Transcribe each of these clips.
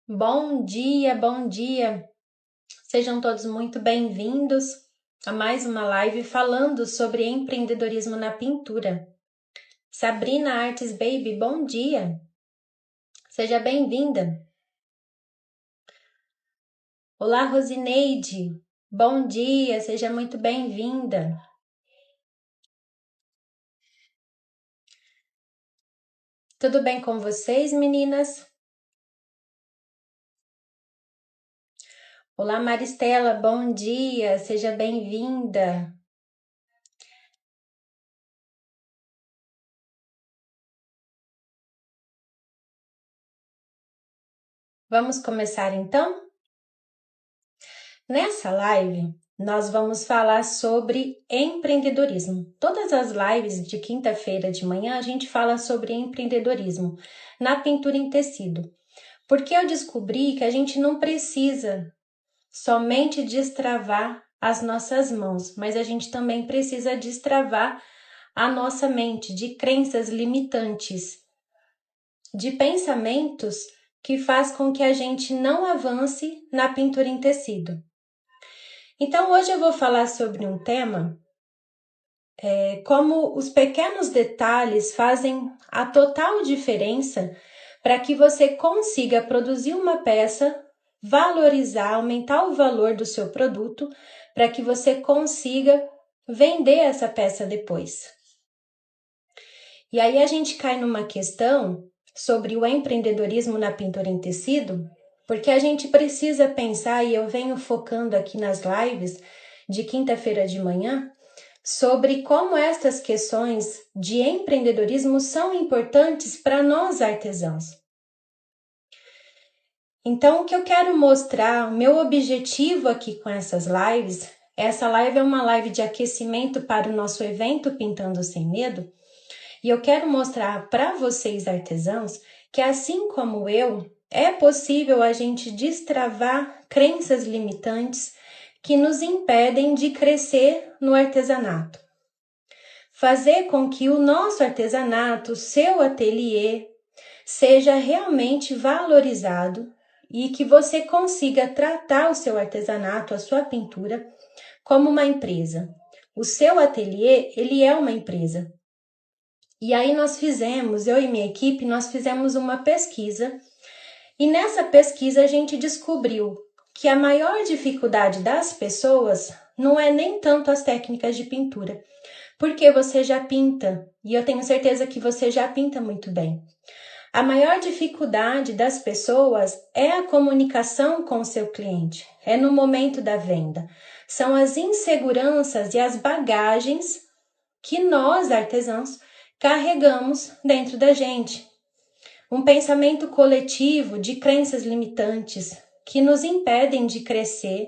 Bom dia, bom dia! Sejam todos muito bem-vindos a mais uma live falando sobre empreendedorismo na pintura. Sabrina Artes Baby, bom dia! Seja bem-vinda! Olá, Rosineide! Bom dia, seja muito bem-vinda! Tudo bem com vocês, meninas? Olá, Maristela, bom dia, seja bem-vinda! Vamos começar então? Nessa live, nós vamos falar sobre empreendedorismo. Todas as lives de quinta-feira de manhã a gente fala sobre empreendedorismo na pintura em tecido, porque eu descobri que a gente não precisa somente destravar as nossas mãos, mas a gente também precisa destravar a nossa mente de crenças limitantes, de pensamentos que faz com que a gente não avance na pintura em tecido. Então, hoje eu vou falar sobre um tema, como os pequenos detalhes fazem a total diferença para que você consiga produzir uma peça, valorizar, aumentar o valor do seu produto, para que você consiga vender essa peça depois. E aí a gente cai numa questão sobre o empreendedorismo na pintura em tecido, porque a gente precisa pensar, e eu venho focando aqui nas lives de quinta-feira de manhã, sobre como estas questões de empreendedorismo são importantes para nós artesãos. Então, o que eu quero mostrar, o meu objetivo aqui com essas lives, essa live é uma live de aquecimento para o nosso evento Pintando Sem Medo, e eu quero mostrar para vocês artesãos que assim como eu, é possível a gente destravar crenças limitantes que nos impedem de crescer no artesanato. Fazer com que o nosso artesanato, o seu ateliê, seja realmente valorizado e que você consiga tratar o seu artesanato, a sua pintura, como uma empresa. O seu ateliê, ele é uma empresa. E aí eu e minha equipe, nós fizemos uma pesquisa e nessa pesquisa a gente descobriu que a maior dificuldade das pessoas não é nem tanto as técnicas de pintura, porque você já pinta e eu tenho certeza que você já pinta muito bem. A maior dificuldade das pessoas é a comunicação com o seu cliente, é no momento da venda. São as inseguranças e as bagagens que nós, artesãos, carregamos dentro da gente. Um pensamento coletivo de crenças limitantes que nos impedem de crescer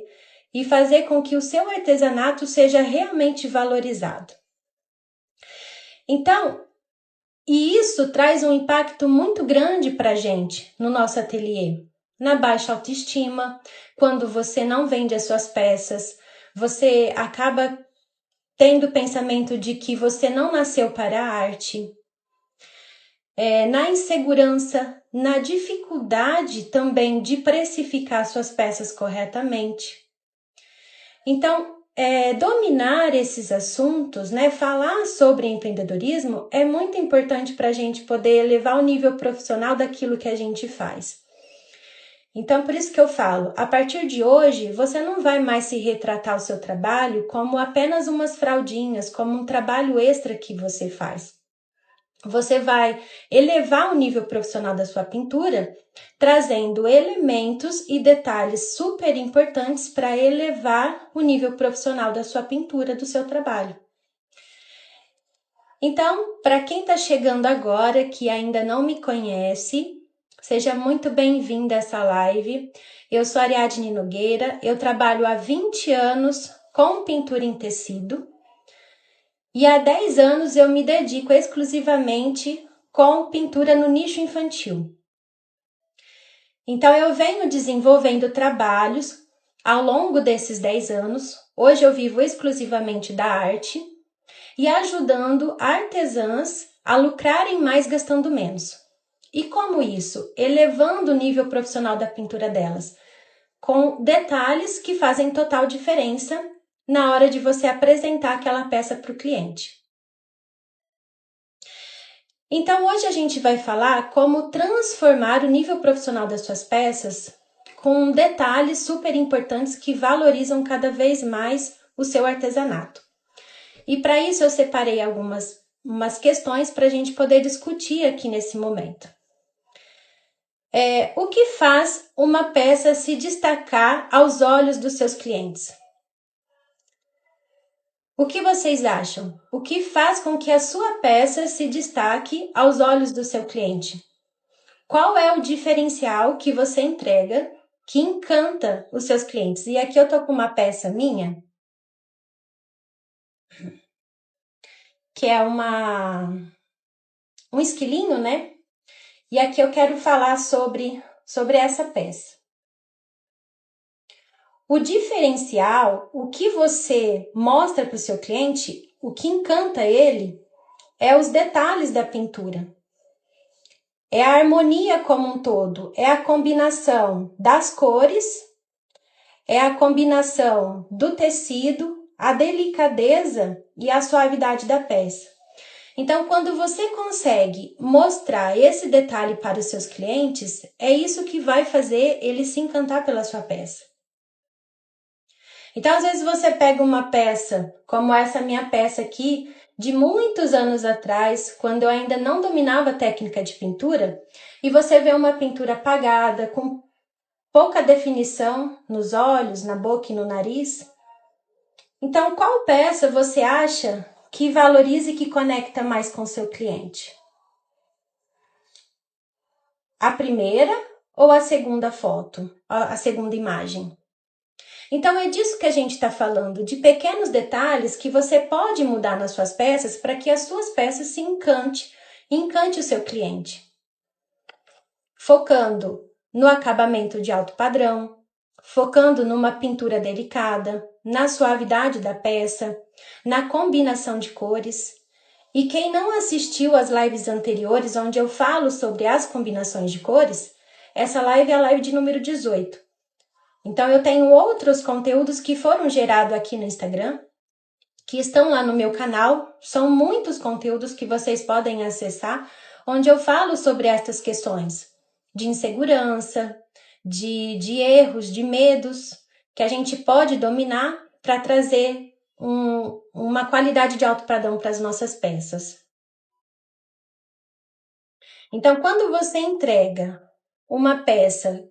e fazer com que o seu artesanato seja realmente valorizado. Então, e isso traz um impacto muito grande para a gente no nosso ateliê. Na baixa autoestima, quando você não vende as suas peças, você acaba tendo o pensamento de que você não nasceu para a arte, na insegurança, na dificuldade também de precificar suas peças corretamente. Então, dominar esses assuntos, falar sobre empreendedorismo é muito importante para a gente poder elevar o nível profissional daquilo que a gente faz. Então, por isso que eu falo, a partir de hoje, você não vai mais se retratar o seu trabalho como apenas umas fraldinhas, como um trabalho extra que você faz. Você vai elevar o nível profissional da sua pintura, trazendo elementos e detalhes super importantes para elevar o nível profissional da sua pintura, do seu trabalho. Então, para quem está chegando agora, que ainda não me conhece, seja muito bem-vinda a essa live. Eu sou Ariadne Nogueira, eu trabalho há 20 anos com pintura em tecido e há 10 anos eu me dedico exclusivamente com pintura no nicho infantil. Então, eu venho desenvolvendo trabalhos ao longo desses 10 anos. Hoje eu vivo exclusivamente da arte e ajudando artesãs a lucrarem mais gastando menos. E como isso? Elevando o nível profissional da pintura delas, com detalhes que fazem total diferença na hora de você apresentar aquela peça para o cliente. Então, hoje a gente vai falar como transformar o nível profissional das suas peças com detalhes super importantes que valorizam cada vez mais o seu artesanato. E para isso eu separei algumas questões para a gente poder discutir aqui nesse momento. O que faz uma peça se destacar aos olhos dos seus clientes? O que vocês acham? O que faz com que a sua peça se destaque aos olhos do seu cliente? Qual é o diferencial que você entrega que encanta os seus clientes? E aqui eu tô com uma peça minha, que é um esquilinho, né? E aqui eu quero falar sobre essa peça. O diferencial, o que você mostra para o seu cliente, o que encanta ele, é os detalhes da pintura. É a harmonia como um todo, é a combinação das cores, é a combinação do tecido, a delicadeza e a suavidade da peça. Então, quando você consegue mostrar esse detalhe para os seus clientes, é isso que vai fazer ele se encantar pela sua peça. Então, às vezes você pega uma peça, como essa minha peça aqui, de muitos anos atrás, quando eu ainda não dominava a técnica de pintura, e você vê uma pintura apagada, com pouca definição nos olhos, na boca e no nariz. Então, qual peça você acha que valoriza e que conecta mais com o seu cliente? A primeira ou a segunda foto, a segunda imagem? Então, é disso que a gente está falando, de pequenos detalhes que você pode mudar nas suas peças para que as suas peças se encante o seu cliente. Focando no acabamento de alto padrão, focando numa pintura delicada, na suavidade da peça, na combinação de cores. E quem não assistiu às lives anteriores, onde eu falo sobre as combinações de cores, essa live é a live de número 18. Então, eu tenho outros conteúdos que foram gerados aqui no Instagram, que estão lá no meu canal. São muitos conteúdos que vocês podem acessar, onde eu falo sobre estas questões de insegurança, de erros, de medos, que a gente pode dominar para trazer uma qualidade de alto padrão para as nossas peças. Então, quando você entrega uma peça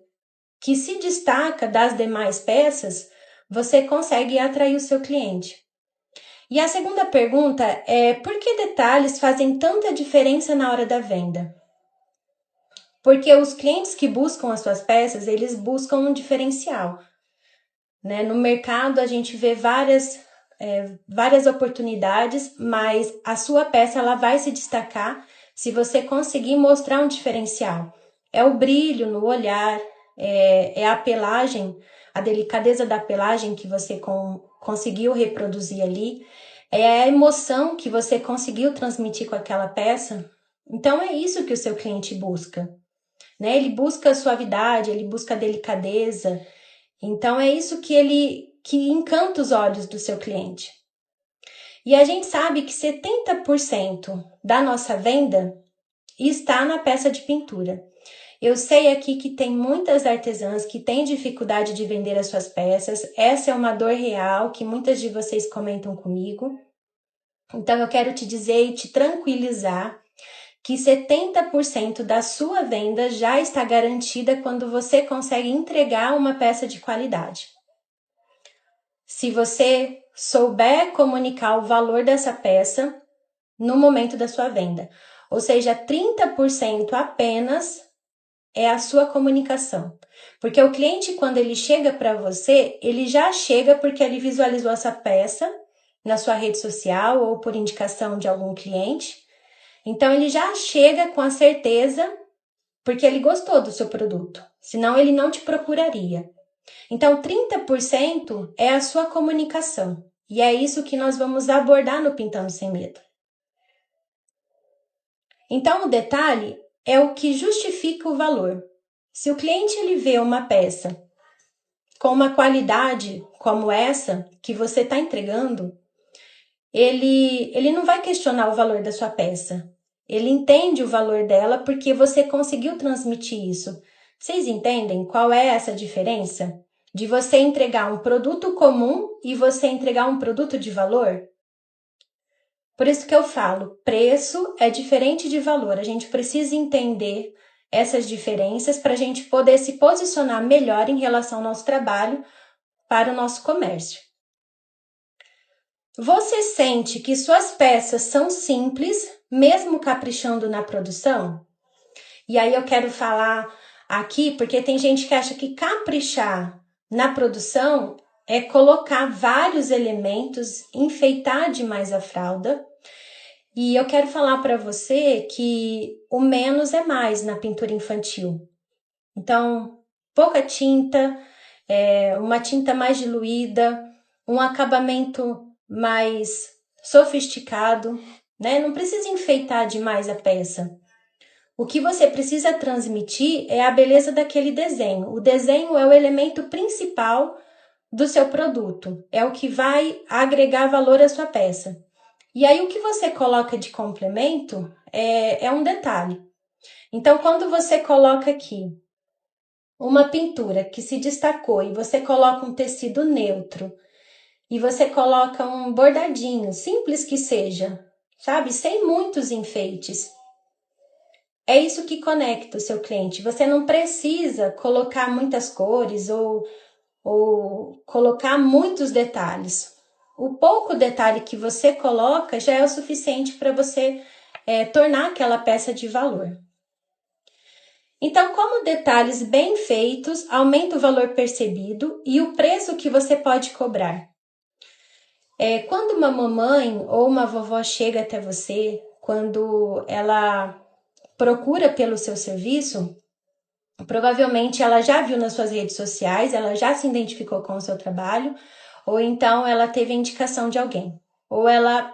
que se destaca das demais peças, você consegue atrair o seu cliente. E a segunda pergunta é: por que detalhes fazem tanta diferença na hora da venda? Porque os clientes que buscam as suas peças, eles buscam um diferencial. Né? No mercado a gente vê várias oportunidades, mas a sua peça ela vai se destacar se você conseguir mostrar um diferencial. É o brilho no olhar, é a pelagem, a delicadeza da pelagem que você conseguiu reproduzir ali, é a emoção que você conseguiu transmitir com aquela peça. Então é isso que o seu cliente busca, né? Ele busca a suavidade, ele busca a delicadeza. Então é isso que encanta os olhos do seu cliente. E a gente sabe que 70% da nossa venda está na peça de pintura. Eu sei aqui que tem muitas artesãs que têm dificuldade de vender as suas peças. Essa é uma dor real que muitas de vocês comentam comigo. Então eu quero te dizer e te tranquilizar que 70% da sua venda já está garantida quando você consegue entregar uma peça de qualidade. Se você souber comunicar o valor dessa peça no momento da sua venda. Ou seja, 30% apenas é a sua comunicação. Porque o cliente, quando ele chega para você, ele já chega porque ele visualizou essa peça na sua rede social ou por indicação de algum cliente. Então, ele já chega com a certeza porque ele gostou do seu produto. Senão, ele não te procuraria. Então, 30% é a sua comunicação. E é isso que nós vamos abordar no Pintando Sem Medo. Então, o detalhe é o que justifica o valor. Se o cliente ele vê uma peça com uma qualidade como essa que você está entregando, ele não vai questionar o valor da sua peça. Ele entende o valor dela porque você conseguiu transmitir isso. Vocês entendem qual é essa diferença? De você entregar um produto comum e você entregar um produto de valor? Por isso que eu falo, preço é diferente de valor. A gente precisa entender essas diferenças para a gente poder se posicionar melhor em relação ao nosso trabalho para o nosso comércio. Você sente que suas peças são simples, mesmo caprichando na produção? E aí eu quero falar aqui, porque tem gente que acha que caprichar na produção é colocar vários elementos, enfeitar demais a fralda. E eu quero falar para você que o menos é mais na pintura infantil. Então, pouca tinta, uma tinta mais diluída, um acabamento mais sofisticado, né? Não precisa enfeitar demais a peça. O que você precisa transmitir é a beleza daquele desenho. O desenho é o elemento principal do seu produto, é o que vai agregar valor à sua peça. E aí, o que você coloca de complemento é um detalhe. Então, quando você coloca aqui uma pintura que se destacou e você coloca um tecido neutro e você coloca um bordadinho, simples que seja, sabe? Sem muitos enfeites. É isso que conecta o seu cliente. Você não precisa colocar muitas cores ou colocar muitos detalhes. O pouco detalhe que você coloca já é o suficiente para você tornar aquela peça de valor. Então, como detalhes bem feitos aumentam o valor percebido e o preço que você pode cobrar. Quando uma mamãe ou uma vovó chega até você, quando ela procura pelo seu serviço, provavelmente ela já viu nas suas redes sociais, ela já se identificou com o seu trabalho, ou então ela teve a indicação de alguém, ou ela,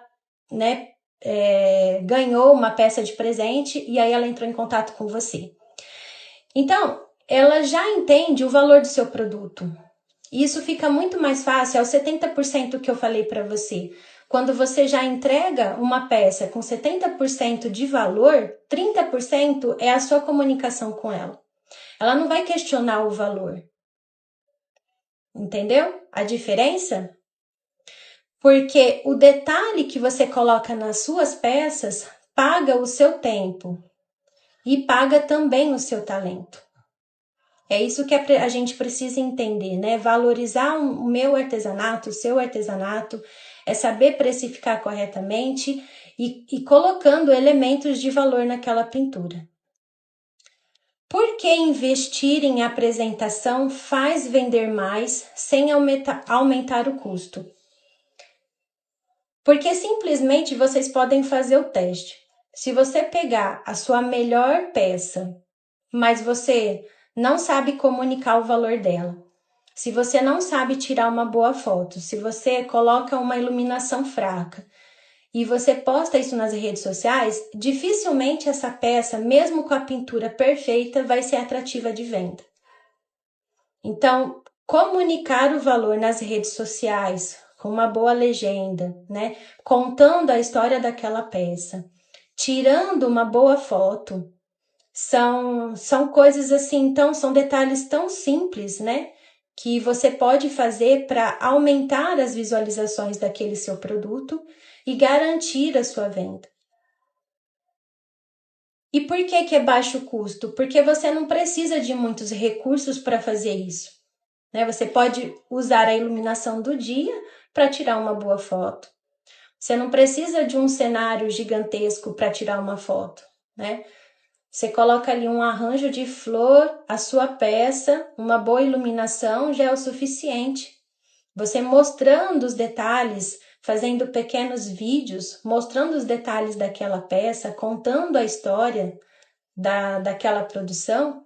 ganhou uma peça de presente e aí ela entrou em contato com você. Então, ela já entende o valor do seu produto. Isso fica muito mais fácil, é o 70% que eu falei para você. Quando você já entrega uma peça com 70% de valor, 30% é a sua comunicação com ela. Ela não vai questionar o valor. Entendeu a diferença? Porque o detalhe que você coloca nas suas peças paga o seu tempo e paga também o seu talento. É isso que a gente precisa entender, né? Valorizar o meu artesanato, o seu artesanato, é saber precificar corretamente e colocando elementos de valor naquela pintura. Por que investir em apresentação faz vender mais sem aumentar o custo? Porque simplesmente vocês podem fazer o teste. Se você pegar a sua melhor peça, mas você não sabe comunicar o valor dela, se você não sabe tirar uma boa foto, se você coloca uma iluminação fraca e você posta isso nas redes sociais, dificilmente essa peça, mesmo com a pintura perfeita, vai ser atrativa de venda. Então, comunicar o valor nas redes sociais, com uma boa legenda, né? Contando a história daquela peça, tirando uma boa foto, são coisas assim, então são detalhes tão simples, né? Que você pode fazer para aumentar as visualizações daquele seu produto e garantir a sua venda. E por que é baixo custo? Porque você não precisa de muitos recursos para fazer isso. Né? Você pode usar a iluminação do dia para tirar uma boa foto. Você não precisa de um cenário gigantesco para tirar uma foto, né? Você coloca ali um arranjo de flor, a sua peça, uma boa iluminação já é o suficiente. Você mostrando os detalhes, fazendo pequenos vídeos, mostrando os detalhes daquela peça, contando a história daquela produção,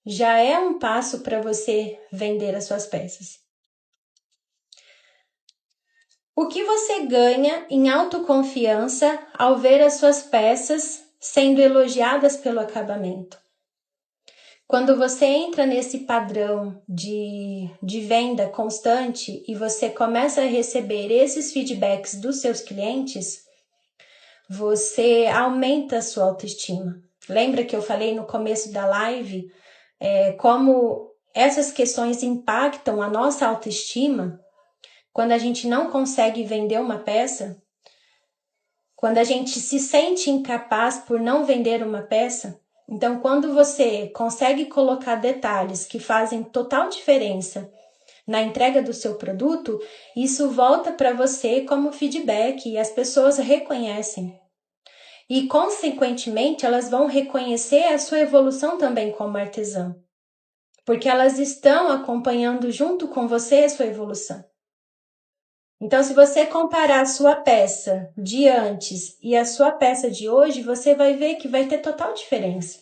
já é um passo para você vender as suas peças. O que você ganha em autoconfiança ao ver as suas peças sendo elogiadas pelo acabamento. Quando você entra nesse padrão de venda constante e você começa a receber esses feedbacks dos seus clientes, você aumenta a sua autoestima. Lembra que eu falei no começo da live como essas questões impactam a nossa autoestima? Quando a gente não consegue vender uma peça, quando a gente se sente incapaz por não vender uma peça. Então, quando você consegue colocar detalhes que fazem total diferença na entrega do seu produto, isso volta para você como feedback e as pessoas reconhecem. E, consequentemente, elas vão reconhecer a sua evolução também como artesã, porque elas estão acompanhando junto com você a sua evolução. Então, se você comparar a sua peça de antes e a sua peça de hoje, você vai ver que vai ter total diferença.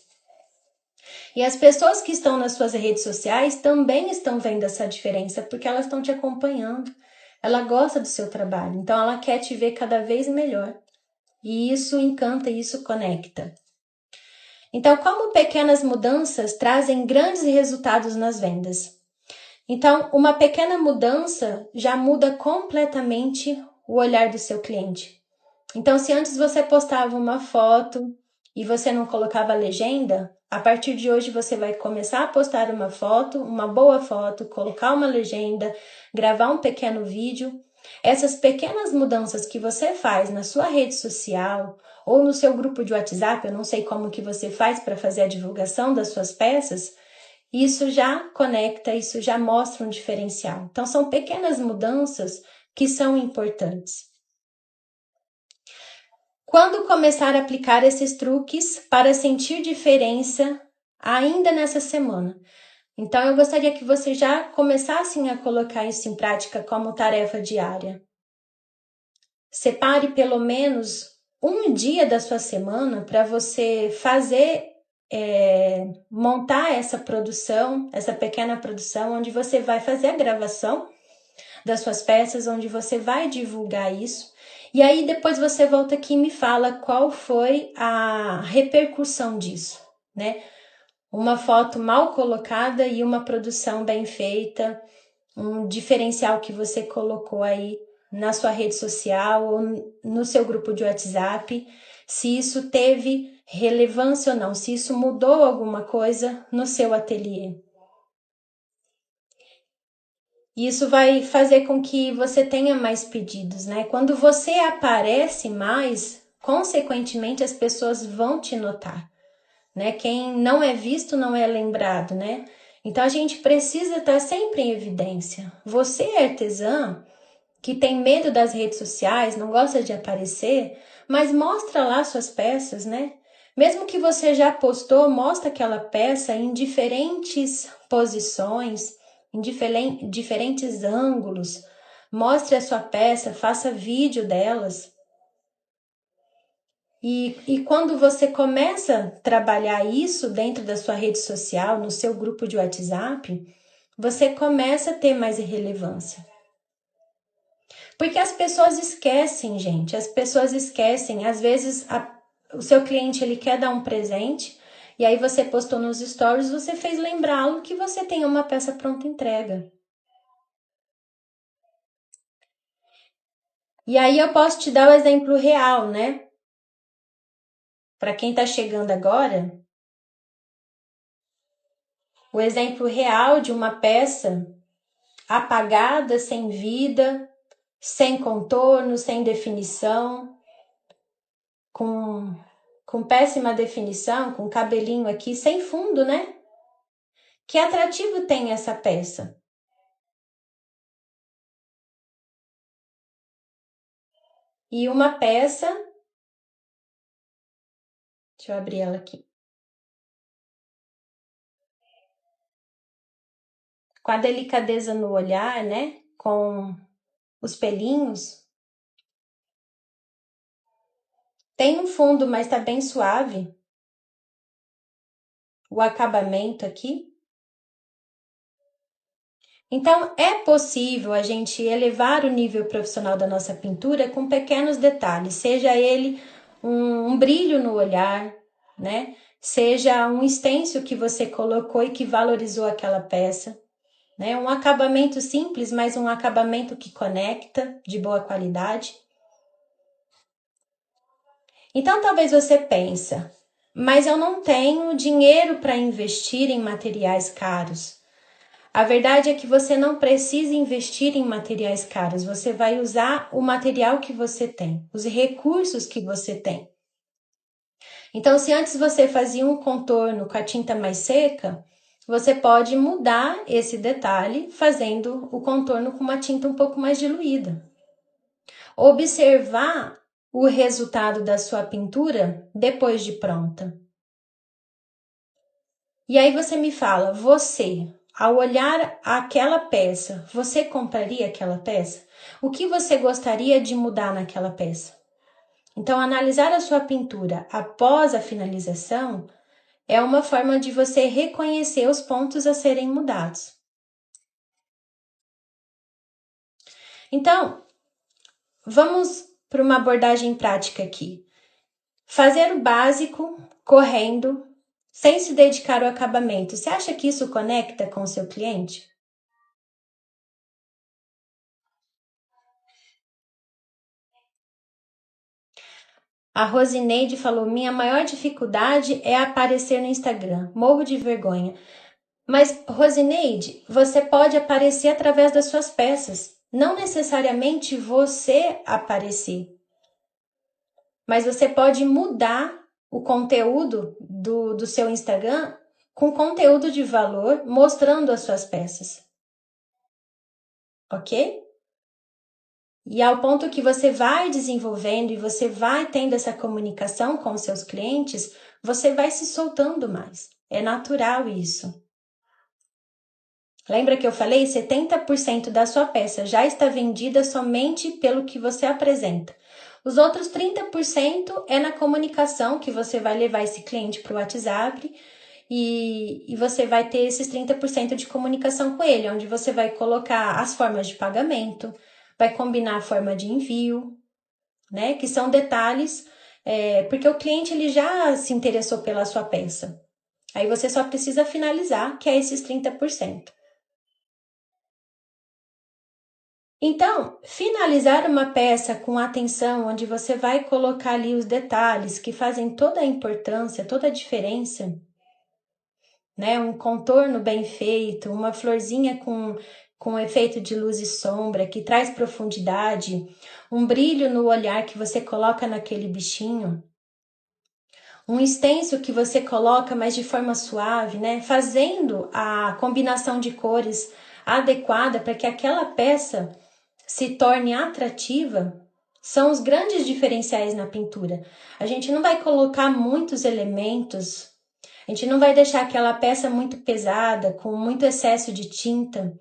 E as pessoas que estão nas suas redes sociais também estão vendo essa diferença, porque elas estão te acompanhando. Ela gosta do seu trabalho, então ela quer te ver cada vez melhor. E isso encanta, isso conecta. Então, como pequenas mudanças trazem grandes resultados nas vendas? Então, uma pequena mudança já muda completamente o olhar do seu cliente. Então, se antes você postava uma foto e você não colocava legenda, a partir de hoje você vai começar a postar uma foto, uma boa foto, colocar uma legenda, gravar um pequeno vídeo. Essas pequenas mudanças que você faz na sua rede social ou no seu grupo de WhatsApp, eu não sei como que você faz para fazer a divulgação das suas peças, isso já conecta, isso já mostra um diferencial. Então, são pequenas mudanças que são importantes. Quando começar a aplicar esses truques para sentir diferença ainda nessa semana? Então, eu gostaria que você já começassem a colocar isso em prática como tarefa diária. Separe pelo menos um dia da sua semana para você fazer montar essa produção, essa pequena produção, onde você vai fazer a gravação das suas peças, onde você vai divulgar isso. E aí depois você volta aqui e me fala qual foi a repercussão disso, né? Uma foto mal colocada e uma produção bem feita, um diferencial que você colocou aí na sua rede social ou no seu grupo de WhatsApp, se isso teve relevância ou não, se isso mudou alguma coisa no seu ateliê. Isso vai fazer com que você tenha mais pedidos, né? Quando você aparece mais, consequentemente as pessoas vão te notar, né? Quem não é visto não é lembrado, né? Então a gente precisa estar sempre em evidência. Você é artesã que tem medo das redes sociais, não gosta de aparecer, mas mostra lá suas peças, né? Mesmo que você já postou, mostra aquela peça em diferentes posições, em diferentes ângulos. Mostre a sua peça, faça vídeo delas. E quando você começa a trabalhar isso dentro da sua rede social, no seu grupo de WhatsApp, você começa a ter mais relevância. Porque as pessoas esquecem, gente. As pessoas esquecem. Às vezes, o seu cliente ele quer dar um presente e aí você postou nos stories, você fez lembrá-lo que você tem uma peça pronta entrega. E aí eu posso te dar o exemplo real, né? Para quem está chegando agora, o exemplo real de uma peça apagada, sem vida, sem contorno, sem definição, com péssima definição, com cabelinho aqui, sem fundo, né? Que atrativo tem essa peça? E uma peça, deixa eu abrir ela aqui, com a delicadeza no olhar, né? Com os pelinhos. Tem um fundo, mas tá bem suave. O acabamento aqui. Então, é possível a gente elevar o nível profissional da nossa pintura com pequenos detalhes, seja ele um brilho no olhar, né? Seja um stencil que você colocou e que valorizou aquela peça, né? Um acabamento simples, mas um acabamento que conecta, de boa qualidade. Então, talvez você pense, mas eu não tenho dinheiro para investir em materiais caros. A verdade é que você não precisa investir em materiais caros, você vai usar o material que você tem, os recursos que você tem. Então, se antes você fazia um contorno com a tinta mais seca, você pode mudar esse detalhe fazendo o contorno com uma tinta um pouco mais diluída. Observar o resultado da sua pintura depois de pronta. E aí você me fala, você, ao olhar aquela peça, você compraria aquela peça? O que você gostaria de mudar naquela peça? Então, analisar a sua pintura após a finalização é uma forma de você reconhecer os pontos a serem mudados. Então, vamos para uma abordagem prática aqui. Fazer o básico, correndo, sem se dedicar ao acabamento. Você acha que isso conecta com o seu cliente? A Rosineide falou: minha maior dificuldade é aparecer no Instagram. Morro de vergonha. Mas, Rosineide, você pode aparecer através das suas peças. Não necessariamente você aparecer. Mas você pode mudar o conteúdo do seu Instagram com conteúdo de valor, mostrando as suas peças. Ok? E ao ponto que você vai desenvolvendo e você vai tendo essa comunicação com os seus clientes, você vai se soltando mais. É natural isso. Lembra que eu falei? 70% da sua peça já está vendida somente pelo que você apresenta. Os outros 30% é na comunicação, que você vai levar esse cliente para o WhatsApp e você vai ter esses 30% de comunicação com ele, onde você vai colocar as formas de pagamento, vai combinar a forma de envio, né? Que são detalhes, porque o cliente ele já se interessou pela sua peça. Aí você só precisa finalizar, que é esses 30%. Então, finalizar uma peça com atenção, onde você vai colocar ali os detalhes que fazem toda a importância, toda a diferença, né? Um contorno bem feito, uma florzinha com efeito de luz e sombra, que traz profundidade, um brilho no olhar que você coloca naquele bichinho, um stencil que você coloca, mas de forma suave, né? Fazendo a combinação de cores adequada para que aquela peça se torne atrativa, são os grandes diferenciais na pintura. A gente não vai colocar muitos elementos, a gente não vai deixar aquela peça muito pesada, com muito excesso de tinta.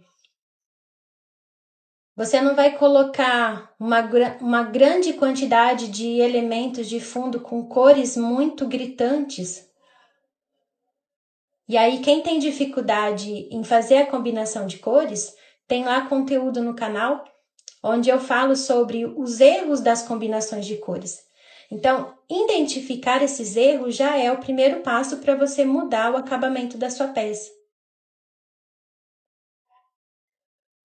Você não vai colocar uma grande quantidade de elementos de fundo com cores muito gritantes. E aí, quem tem dificuldade em fazer a combinação de cores, tem lá conteúdo no canal onde eu falo sobre os erros das combinações de cores. Então, identificar esses erros já é o primeiro passo para você mudar o acabamento da sua peça.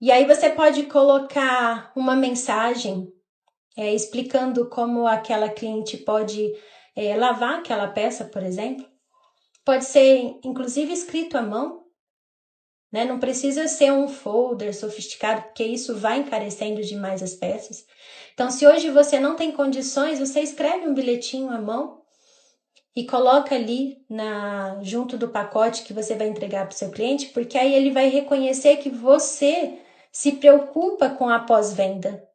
E aí você pode colocar uma mensagem explicando como aquela cliente pode lavar aquela peça, por exemplo. Pode ser, inclusive, escrito à mão, né? Não precisa ser um folder sofisticado, porque isso vai encarecendo demais as peças. Então, se hoje você não tem condições, você escreve um bilhetinho à mão e coloca ali junto do pacote que você vai entregar para o seu cliente, porque aí ele vai reconhecer que você se preocupa com a pós-venda.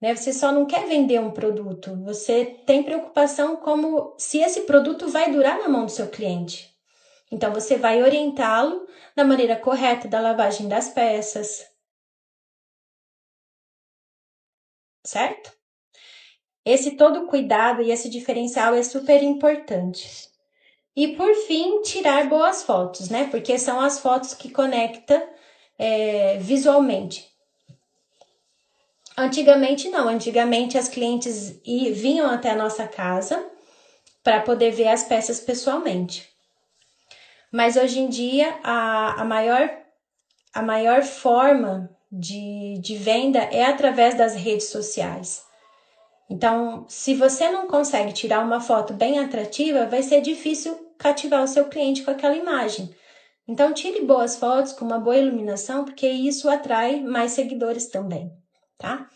Né? Você só não quer vender um produto, você tem preocupação como se esse produto vai durar na mão do seu cliente. Então, você vai orientá-lo da maneira correta da lavagem das peças, certo? Esse todo cuidado e esse diferencial é super importante. E, por fim, tirar boas fotos, né? Porque são as fotos que conectam visualmente. Antigamente não, antigamente as clientes vinham até a nossa casa para poder ver as peças pessoalmente. Mas hoje em dia a maior forma de venda é através das redes sociais. Então, se você não consegue tirar uma foto bem atrativa, vai ser difícil cativar o seu cliente com aquela imagem. Então, tire boas fotos com uma boa iluminação, porque isso atrai mais seguidores também, tá?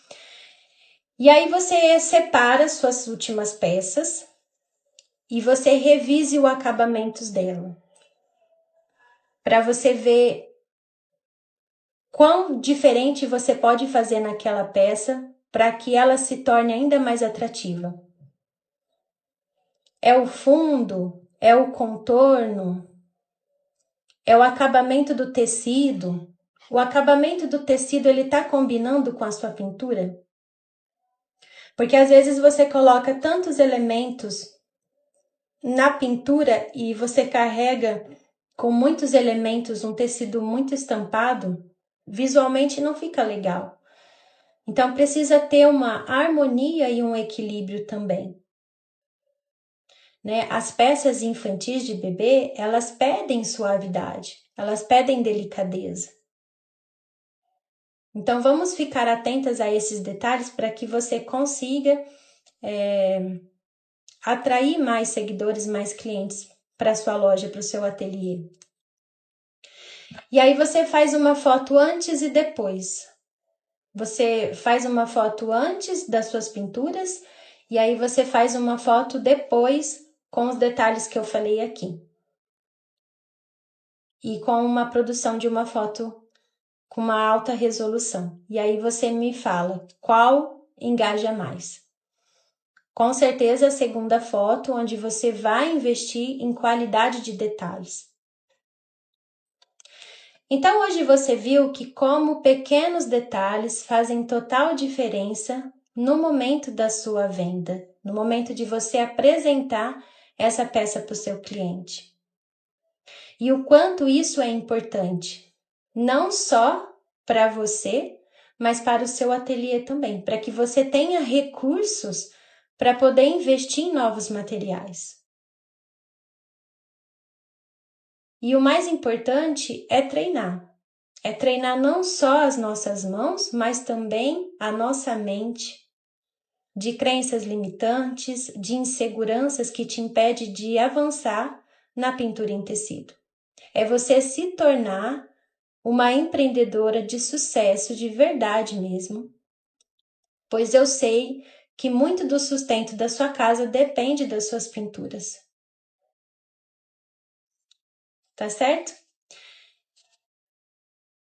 E aí você separa suas últimas peças e você revise o acabamento dela, para você ver quão diferente você pode fazer naquela peça para que ela se torne ainda mais atrativa. É o fundo, é o contorno, é o acabamento do tecido. O acabamento do tecido, ele tá combinando com a sua pintura? Porque às vezes você coloca tantos elementos na pintura e você carrega com muitos elementos um tecido muito estampado, visualmente não fica legal. Então precisa ter uma harmonia e um equilíbrio também. Né? As peças infantis de bebê, elas pedem suavidade, elas pedem delicadeza. Então vamos ficar atentas a esses detalhes para que você consiga atrair mais seguidores, mais clientes para sua loja, para o seu ateliê. E aí você faz uma foto antes e depois. Você faz uma foto antes das suas pinturas e aí você faz uma foto depois com os detalhes que eu falei aqui. E com uma produção de uma foto com uma alta resolução. E aí você me fala qual engaja mais. Com certeza a segunda foto, onde você vai investir em qualidade de detalhes. Então hoje você viu que como pequenos detalhes fazem total diferença no momento da sua venda, no momento de você apresentar essa peça para o seu cliente. E o quanto isso é importante, não só para você, mas para o seu ateliê também, para que você tenha recursos para poder investir em novos materiais. E o mais importante é treinar. É treinar não só as nossas mãos, mas também a nossa mente de crenças limitantes, de inseguranças que te impedem de avançar na pintura em tecido. É você se tornar uma empreendedora de sucesso de verdade mesmo, pois eu sei que muito do sustento da sua casa depende das suas pinturas. Tá certo?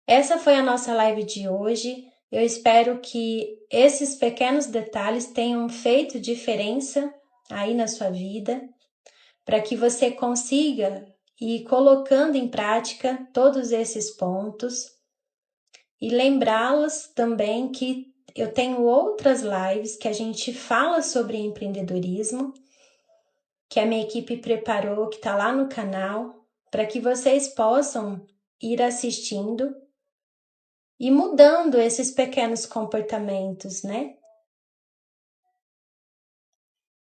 Essa foi a nossa live de hoje. Eu espero que esses pequenos detalhes tenham feito diferença aí na sua vida, para que você consiga ir colocando em prática todos esses pontos e lembrá-los também que eu tenho outras lives que a gente fala sobre empreendedorismo, que a minha equipe preparou, que está lá no canal, para que vocês possam ir assistindo e mudando esses pequenos comportamentos, né?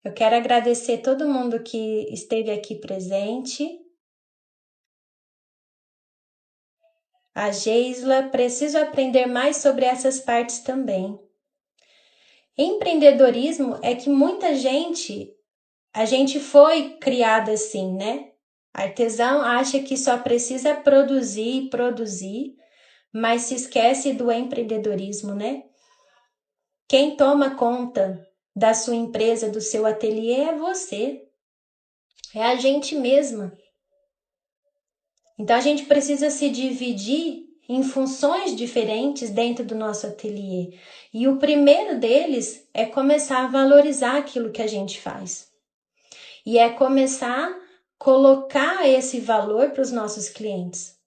Eu quero agradecer todo mundo que esteve aqui presente. A Geisla, preciso aprender mais sobre essas partes também. Empreendedorismo é que a gente foi criada assim, né? Artesão acha que só precisa produzir, mas se esquece do empreendedorismo, né? Quem toma conta da sua empresa, do seu ateliê é você. É a gente mesma. Então a gente precisa se dividir em funções diferentes dentro do nosso ateliê. E o primeiro deles é começar a valorizar aquilo que a gente faz. E é começar a colocar esse valor para os nossos clientes.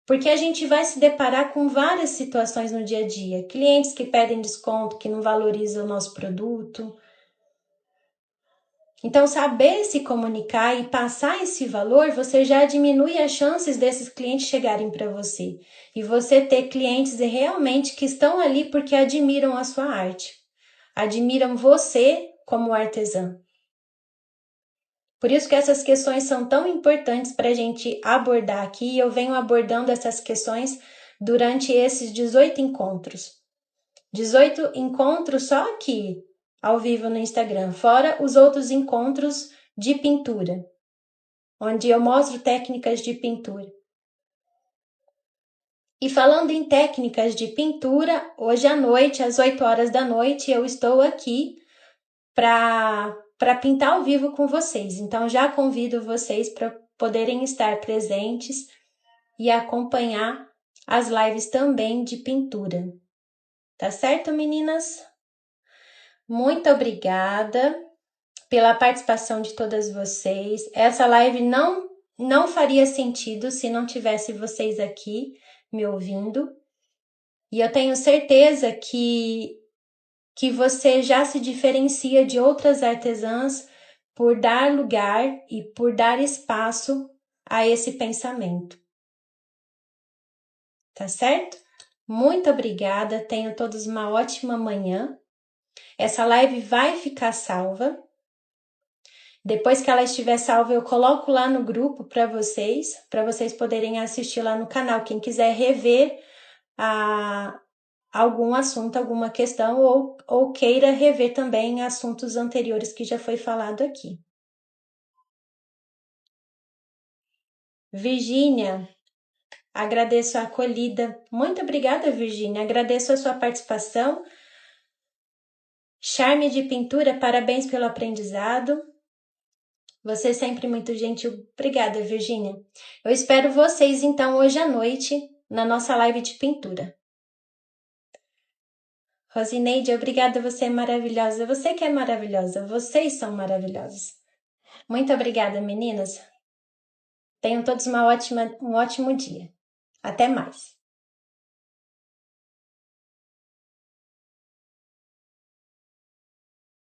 Porque a gente vai se deparar com várias situações no dia a dia. Clientes que pedem desconto, que não valorizam o nosso produto. Então, saber se comunicar e passar esse valor, você já diminui as chances desses clientes chegarem para você. E você ter clientes realmente que estão ali porque admiram a sua arte. Admiram você como artesã. Por isso que essas questões são tão importantes para a gente abordar aqui. Eu venho abordando essas questões durante esses 18 encontros. 18 encontros só aqui, ao vivo no Instagram, fora os outros encontros de pintura, onde eu mostro técnicas de pintura. E falando em técnicas de pintura, hoje à noite, às 8 horas da noite, eu estou aqui para pintar ao vivo com vocês. Então, já convido vocês para poderem estar presentes e acompanhar as lives também de pintura. Tá certo, meninas? Muito obrigada pela participação de todas vocês. Essa live não faria sentido se não tivesse vocês aqui me ouvindo. E eu tenho certeza que você já se diferencia de outras artesãs por dar lugar e por dar espaço a esse pensamento. Tá certo? Muito obrigada, tenham todos uma ótima manhã. Essa live vai ficar salva. Depois que ela estiver salva, eu coloco lá no grupo para vocês poderem assistir lá no canal. Quem quiser rever algum assunto, alguma questão, ou queira rever também assuntos anteriores que já foi falado aqui. Virgínia, agradeço a acolhida. Muito obrigada, Virgínia. Agradeço a sua participação. Charme de pintura, parabéns pelo aprendizado. Você é sempre muito gentil. Obrigada, Virgínia. Eu espero vocês, então, hoje à noite, na nossa live de pintura. Rosineide, obrigada, você é maravilhosa. Você que é maravilhosa. Vocês são maravilhosos. Muito obrigada, meninas. Tenham todos um ótimo dia. Até mais.